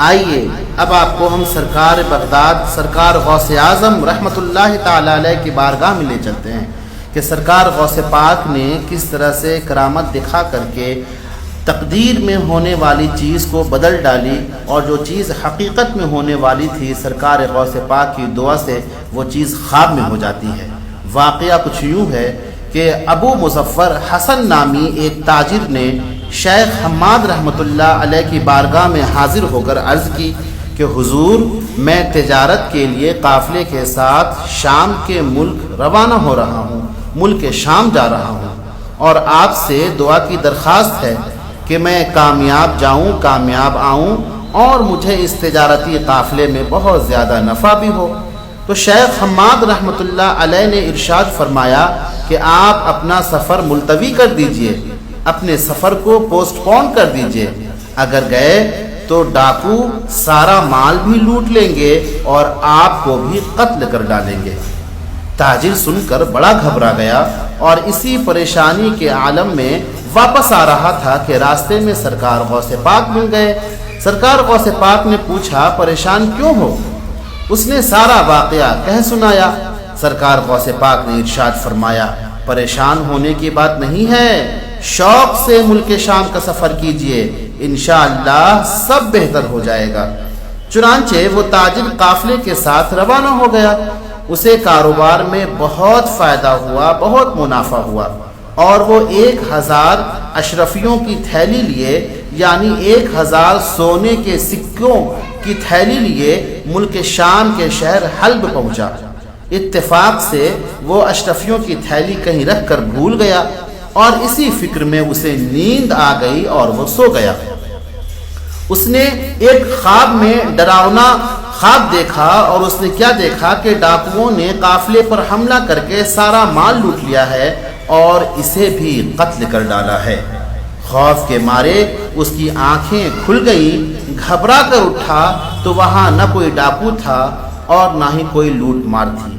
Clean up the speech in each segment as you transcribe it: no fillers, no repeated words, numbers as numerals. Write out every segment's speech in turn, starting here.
آئیے اب آپ کو ہم سرکار بغداد سرکار غوث اعظم رحمۃ اللہ تعالی علیہ کی بارگاہ میں لے چلتے ہیں کہ سرکار غوث پاک نے کس طرح سے کرامت دکھا کر کے تقدیر میں ہونے والی چیز کو بدل ڈالی، اور جو چیز حقیقت میں ہونے والی تھی سرکار غوث پاک کی دعا سے وہ چیز خواب میں ہو جاتی ہے۔ واقعہ کچھ یوں ہے کہ ابو مظفر حسن نامی ایک تاجر نے شیخ حماد رحمۃ اللہ علیہ کی بارگاہ میں حاضر ہو کر عرض کی کہ حضور، میں تجارت کے لیے قافلے کے ساتھ شام کے ملک روانہ ہو رہا ہوں، ملک شام جا رہا ہوں، اور آپ سے دعا کی درخواست ہے کہ میں کامیاب جاؤں، کامیاب آؤں، اور مجھے اس تجارتی قافلے میں بہت زیادہ نفع بھی ہو۔ تو شیخ حماد رحمۃ اللہ علیہ نے ارشاد فرمایا کہ آپ اپنا سفر ملتوی کر دیجئے، اپنے سفر کو پوسٹ پون کر دیجئے، اگر گئے تو ڈاکو سارا مال بھی لوٹ لیں گے اور آپ کو بھی قتل کر ڈالیں گے۔ تاجر سن کر بڑا گھبرا گیا اور اسی پریشانی کے عالم میں واپس آ رہا تھا کہ راستے میں سرکار غوث پاک مل گئے۔ سرکار غوث پاک نے پوچھا پریشان کیوں ہو؟ اس نے سارا واقعہ کہہ سنایا۔ سرکار غوث پاک نے ارشاد فرمایا پریشان ہونے کی بات نہیں ہے، شوق سے ملک شام کا سفر کیجئے، انشاءاللہ سب بہتر ہو جائے گا۔ چنانچہ وہ تاجر قافلے کے ساتھ روانہ ہو گیا۔ اسے کاروبار میں بہت فائدہ ہوا، بہت منافع ہوا، اور وہ 1000 اشرفیوں کی تھیلی لیے، یعنی 1000 سونے کے سکوں کی تھیلی لیے ملک شام کے شہر حلب پہنچا۔ اتفاق سے وہ اشرفیوں کی تھیلی کہیں رکھ کر بھول گیا، اور اسی فکر میں اسے نیند آ گئی اور وہ سو گیا۔ اس نے ایک خواب میں ڈراونا خواب دیکھا، اور اس نے کیا دیکھا کہ ڈاکوؤں نے قافلے پر حملہ کر کے سارا مال لوٹ لیا ہے اور اسے بھی قتل کر ڈالا ہے۔ خوف کے مارے اس کی آنکھیں کھل گئیں، گھبرا کر اٹھا تو وہاں نہ کوئی ڈاکو تھا اور نہ ہی کوئی لوٹ مار تھی۔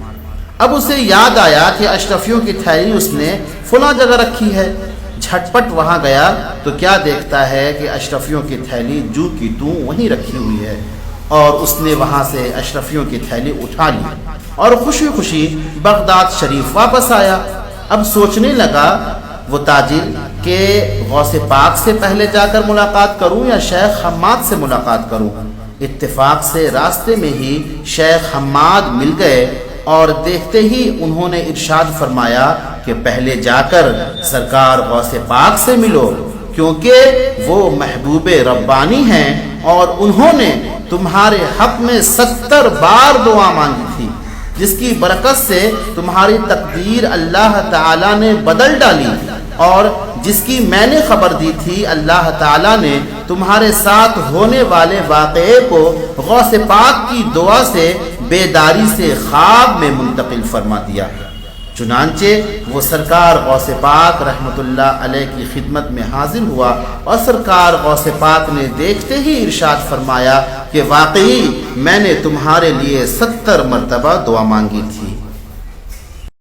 اب اسے یاد آیا کہ اشرفیوں کی تھیلی اس نے فلاں جگہ رکھی ہے۔ جھٹپٹ وہاں گیا تو کیا دیکھتا ہے کہ اشرفیوں کی تھیلی جو کی توں وہیں رکھی ہوئی ہے، اور اس نے وہاں سے اشرفیوں کی تھیلی اٹھا لی اور خوشی خوشی بغداد شریف واپس آیا۔ اب سوچنے لگا وہ تاجر کہ غوث پاک سے پہلے جا کر ملاقات کروں یا شیخ حماد سے ملاقات کروں۔ اتفاق سے راستے میں ہی شیخ حماد مل گئے، اور دیکھتے ہی انہوں نے ارشاد فرمایا کہ پہلے جا کر سرکار غوث پاک سے ملو، کیونکہ وہ محبوب ربانی ہیں اور انہوں نے تمہارے حق میں 70 بار دعا مانگی تھی، جس کی برکت سے تمہاری تقدیر اللہ تعالیٰ نے بدل ڈالی، اور جس کی میں نے خبر دی تھی اللہ تعالیٰ نے تمہارے ساتھ ہونے والے واقعے کو غوث پاک کی دعا سے بیداری سے خواب میں منتقل فرما دیا۔ چنانچہ وہ سرکار غوث پاک رحمۃ اللہ علیہ کی خدمت میں حاضر ہوا، اور سرکار غوث پاک نے دیکھتے ہی ارشاد فرمایا کہ واقعی میں نے تمہارے لیے 70 مرتبہ دعا مانگی تھی۔